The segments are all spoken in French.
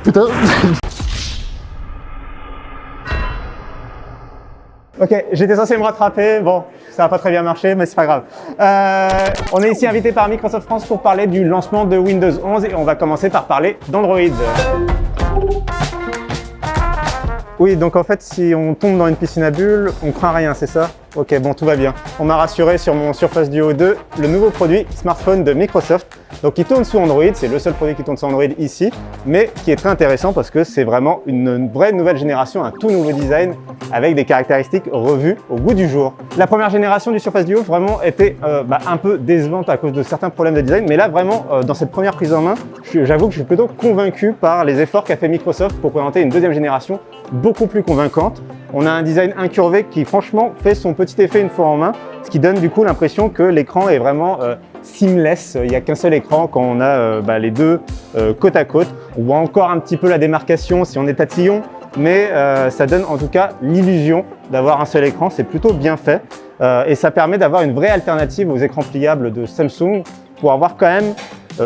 Putain. Ok, j'étais censé me rattraper, bon, ça n'a pas très bien marché, mais c'est pas grave. On est ici invité par Microsoft France pour parler du lancement de Windows 11 et on va commencer par parler d'Android. Oui, donc en fait, si on tombe dans une piscine à bulles, on craint rien, c'est ça? Ok, bon, tout va bien. On m'a rassuré sur mon Surface Duo 2, le nouveau produit smartphone de Microsoft. Donc, il tourne sous Android, c'est le seul produit qui tourne sous Android ici, mais qui est très intéressant parce que c'est vraiment une vraie nouvelle génération, un tout nouveau design avec des caractéristiques revues au goût du jour. La première génération du Surface Duo vraiment était un peu décevante à cause de certains problèmes de design, mais là vraiment, dans cette première prise en main, j'avoue que je suis plutôt convaincu par les efforts qu'a fait Microsoft pour présenter une deuxième génération beaucoup plus convaincante. On a un design incurvé qui franchement fait son petit effet une fois en main, ce qui donne du coup l'impression que l'écran est vraiment seamless. Il n'y a qu'un seul écran quand on a les deux côte à côte. On voit encore un petit peu la démarcation si on est tatillon, mais ça donne en tout cas l'illusion d'avoir un seul écran. C'est plutôt bien fait et ça permet d'avoir une vraie alternative aux écrans pliables de Samsung pour avoir quand même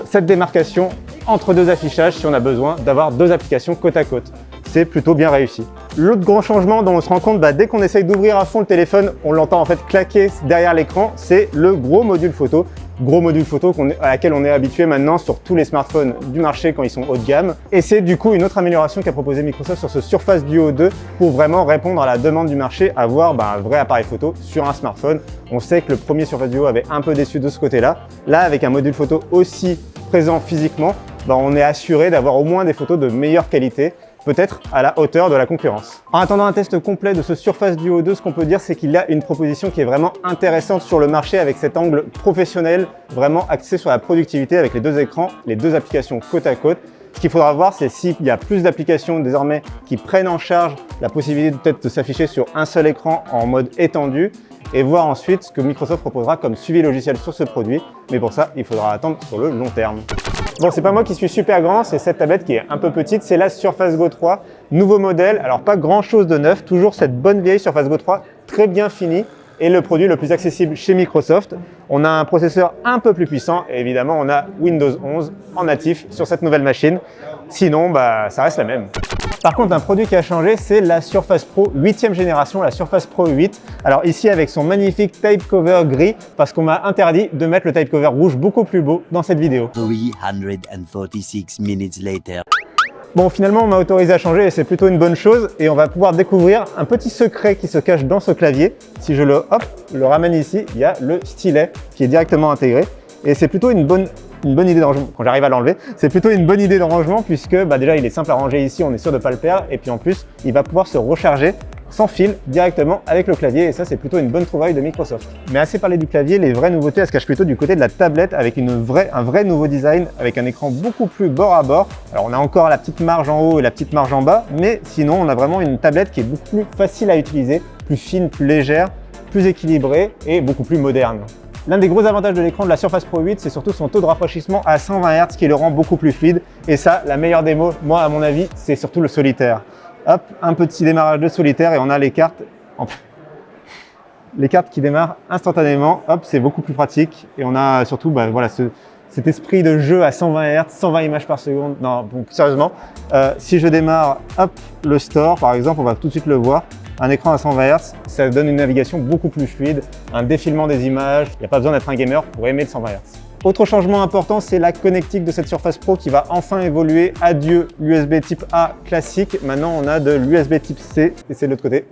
cette démarcation entre deux affichages si on a besoin d'avoir deux applications côte à côte. C'est plutôt bien réussi. L'autre grand changement dont on se rend compte dès qu'on essaye d'ouvrir à fond le téléphone, on l'entend en fait claquer derrière l'écran, c'est le gros module photo. Gros module photo à laquelle on est habitué maintenant sur tous les smartphones du marché quand ils sont haut de gamme. Et c'est du coup une autre amélioration qu'a proposé Microsoft sur ce Surface Duo 2 pour vraiment répondre à la demande du marché, avoir un vrai appareil photo sur un smartphone. On sait que le premier Surface Duo avait un peu déçu de ce côté-là. Là, avec un module photo aussi présent physiquement, on est assuré d'avoir au moins des photos de meilleure qualité, peut-être à la hauteur de la concurrence. En attendant un test complet de ce Surface Duo 2, ce qu'on peut dire, c'est qu'il y a une proposition qui est vraiment intéressante sur le marché avec cet angle professionnel, vraiment axé sur la productivité avec les deux écrans, les deux applications côte à côte. Ce qu'il faudra voir, c'est s'il y a plus d'applications désormais qui prennent en charge la possibilité peut-être de s'afficher sur un seul écran en mode étendu et voir ensuite ce que Microsoft proposera comme suivi logiciel sur ce produit. Mais pour ça, il faudra attendre sur le long terme. Bon, c'est pas moi qui suis super grand, c'est cette tablette qui est un peu petite, c'est la Surface Go 3, nouveau modèle, alors pas grand chose de neuf, toujours cette bonne vieille Surface Go 3, très bien finie et le produit le plus accessible chez Microsoft. On a un processeur un peu plus puissant et évidemment on a Windows 11 en natif sur cette nouvelle machine, sinon ça reste la même. Par contre, un produit qui a changé, c'est la Surface Pro 8e génération, la Surface Pro 8. Alors ici, avec son magnifique type cover gris, parce qu'on m'a interdit de mettre le type cover rouge beaucoup plus beau dans cette vidéo. 346 minutes later. Bon, finalement, on m'a autorisé à changer et c'est plutôt une bonne chose. Et on va pouvoir découvrir un petit secret qui se cache dans ce clavier. Si je le ramène ici, il y a le stylet qui est directement intégré. Et c'est plutôt une bonne idée de rangement. Quand j'arrive à l'enlever, c'est plutôt une bonne idée de rangement puisque déjà il est simple à ranger ici, on est sûr de ne pas le perdre et puis en plus il va pouvoir se recharger sans fil directement avec le clavier et ça c'est plutôt une bonne trouvaille de Microsoft. Mais assez parlé du clavier, les vraies nouveautés elles se cachent plutôt du côté de la tablette avec un vrai nouveau design avec un écran beaucoup plus bord à bord. Alors on a encore la petite marge en haut et la petite marge en bas, mais sinon on a vraiment une tablette qui est beaucoup plus facile à utiliser, plus fine, plus légère, plus équilibrée et beaucoup plus moderne. L'un des gros avantages de l'écran de la Surface Pro 8, c'est surtout son taux de rafraîchissement à 120 Hz qui le rend beaucoup plus fluide. Et ça, la meilleure démo, moi à mon avis, c'est surtout le solitaire. Hop, un petit démarrage de solitaire et on a les cartes qui démarrent instantanément. Hop, c'est beaucoup plus pratique. Et on a surtout cet esprit de jeu à 120 Hz, 120 images par seconde. Non, donc sérieusement, si je démarre le store, par exemple, on va tout de suite le voir. Un écran à 120 Hz, ça donne une navigation beaucoup plus fluide, un défilement des images, il n'y a pas besoin d'être un gamer pour aimer le 120 Hz. Autre changement important, c'est la connectique de cette Surface Pro qui va enfin évoluer. Adieu l'USB type A classique, maintenant on a de l'USB type C, et c'est de l'autre côté,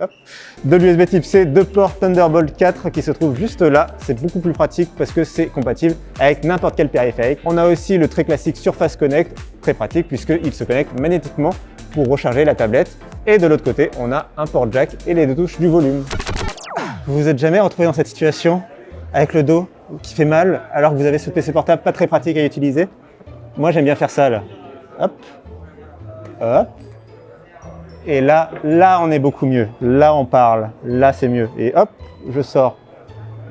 de l'USB type C, de port Thunderbolt 4 qui se trouve juste là. C'est beaucoup plus pratique parce que c'est compatible avec n'importe quel périphérique. On a aussi le très classique Surface Connect, très pratique puisqu'il se connecte magnétiquement pour recharger la tablette. Et de l'autre côté, on a un port jack et les deux touches du volume. Vous vous êtes jamais retrouvé dans cette situation avec le dos qui fait mal alors que vous avez ce PC portable pas très pratique à utiliser? Moi, j'aime bien faire ça là. Hop, hop. Et là, on est beaucoup mieux. Là, on parle. Là, c'est mieux. Et hop, je sors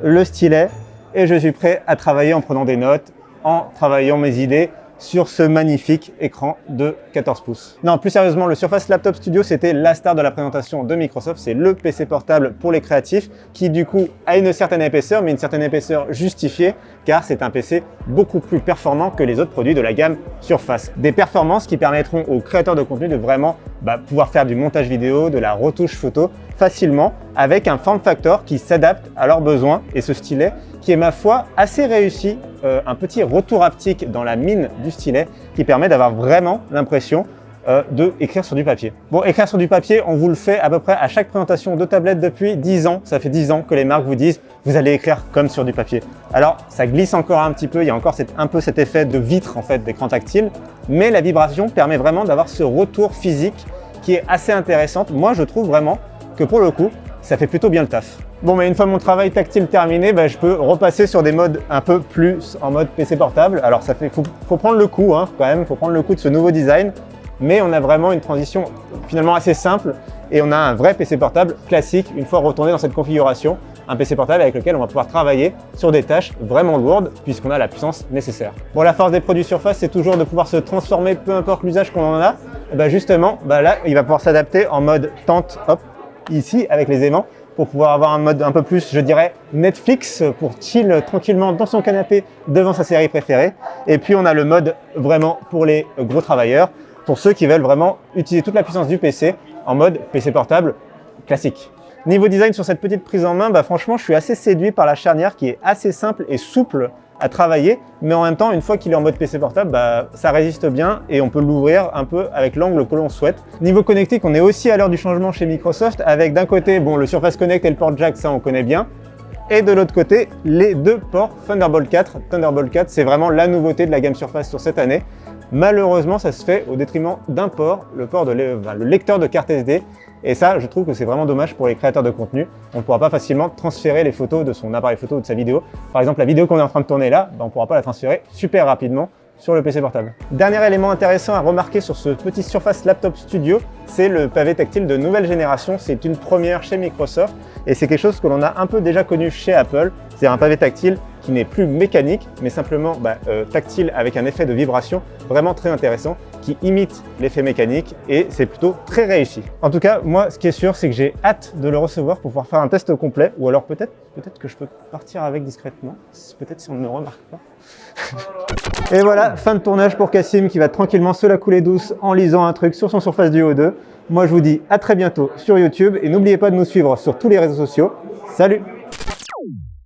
le stylet et je suis prêt à travailler en prenant des notes, en travaillant mes idées sur ce magnifique écran de 14 pouces. Non, plus sérieusement, le Surface Laptop Studio, c'était la star de la présentation de Microsoft. C'est le PC portable pour les créatifs qui, du coup, a une certaine épaisseur, mais une certaine épaisseur justifiée, car c'est un PC beaucoup plus performant que les autres produits de la gamme Surface. Des performances qui permettront aux créateurs de contenu de vraiment pouvoir faire du montage vidéo, de la retouche photo facilement, avec un form factor qui s'adapte à leurs besoins, et ce stylet qui est, ma foi, assez réussi, un petit retour haptique dans la mine du stylet qui permet d'avoir vraiment l'impression d'écrire sur du papier. Bon, écrire sur du papier, on vous le fait à peu près à chaque présentation de tablette depuis 10 ans. Ça fait 10 ans que les marques vous disent « vous allez écrire comme sur du papier ». Alors, ça glisse encore un petit peu, il y a encore un peu cet effet de vitre en fait d'écran tactile, mais la vibration permet vraiment d'avoir ce retour physique qui est assez intéressante. Moi, je trouve vraiment que pour le coup, ça fait plutôt bien le taf. Bon, mais une fois mon travail tactile terminé, je peux repasser sur des modes un peu plus en mode PC portable. Alors, faut prendre le coup quand même, faut prendre le coup de ce nouveau design. Mais on a vraiment une transition finalement assez simple et on a un vrai PC portable classique une fois retourné dans cette configuration. Un PC portable avec lequel on va pouvoir travailler sur des tâches vraiment lourdes puisqu'on a la puissance nécessaire. Bon, la force des produits Surface, c'est toujours de pouvoir se transformer peu importe l'usage qu'on en a. Et justement, là, il va pouvoir s'adapter en mode tente, hop, ici avec les aimants, pour pouvoir avoir un mode un peu plus, je dirais, Netflix, pour chill tranquillement dans son canapé devant sa série préférée. Et puis on a le mode vraiment pour les gros travailleurs, pour ceux qui veulent vraiment utiliser toute la puissance du PC en mode PC portable classique. Niveau design sur cette petite prise en main, franchement, je suis assez séduit par la charnière qui est assez simple et souple à travailler, mais en même temps, une fois qu'il est en mode PC portable, ça résiste bien et on peut l'ouvrir un peu avec l'angle que l'on souhaite. Niveau connectique, on est aussi à l'heure du changement chez Microsoft avec d'un côté, le Surface Connect et le port jack, ça on connaît bien, et de l'autre côté, les deux ports Thunderbolt 4. Thunderbolt 4, c'est vraiment la nouveauté de la gamme Surface sur cette année. Malheureusement, ça se fait au détriment d'un port, le lecteur de carte SD. Et ça, je trouve que c'est vraiment dommage pour les créateurs de contenu. On ne pourra pas facilement transférer les photos de son appareil photo ou de sa vidéo. Par exemple, la vidéo qu'on est en train de tourner là, on ne pourra pas la transférer super rapidement sur le PC portable. Dernier élément intéressant à remarquer sur ce petit Surface Laptop Studio, c'est le pavé tactile de nouvelle génération. C'est une première chez Microsoft et c'est quelque chose que l'on a un peu déjà connu chez Apple. C'est un pavé tactile qui n'est plus mécanique, mais simplement tactile avec un effet de vibration vraiment très intéressant qui imite l'effet mécanique et c'est plutôt très réussi. En tout cas, moi, ce qui est sûr, c'est que j'ai hâte de le recevoir pour pouvoir faire un test complet ou alors peut-être que je peux partir avec discrètement, peut-être si on ne me remarque pas. Et voilà, fin de tournage pour Cassim qui va tranquillement se la couler douce en lisant un truc sur son Surface Duo 2. Moi, je vous dis à très bientôt sur YouTube et n'oubliez pas de nous suivre sur tous les réseaux sociaux. Salut!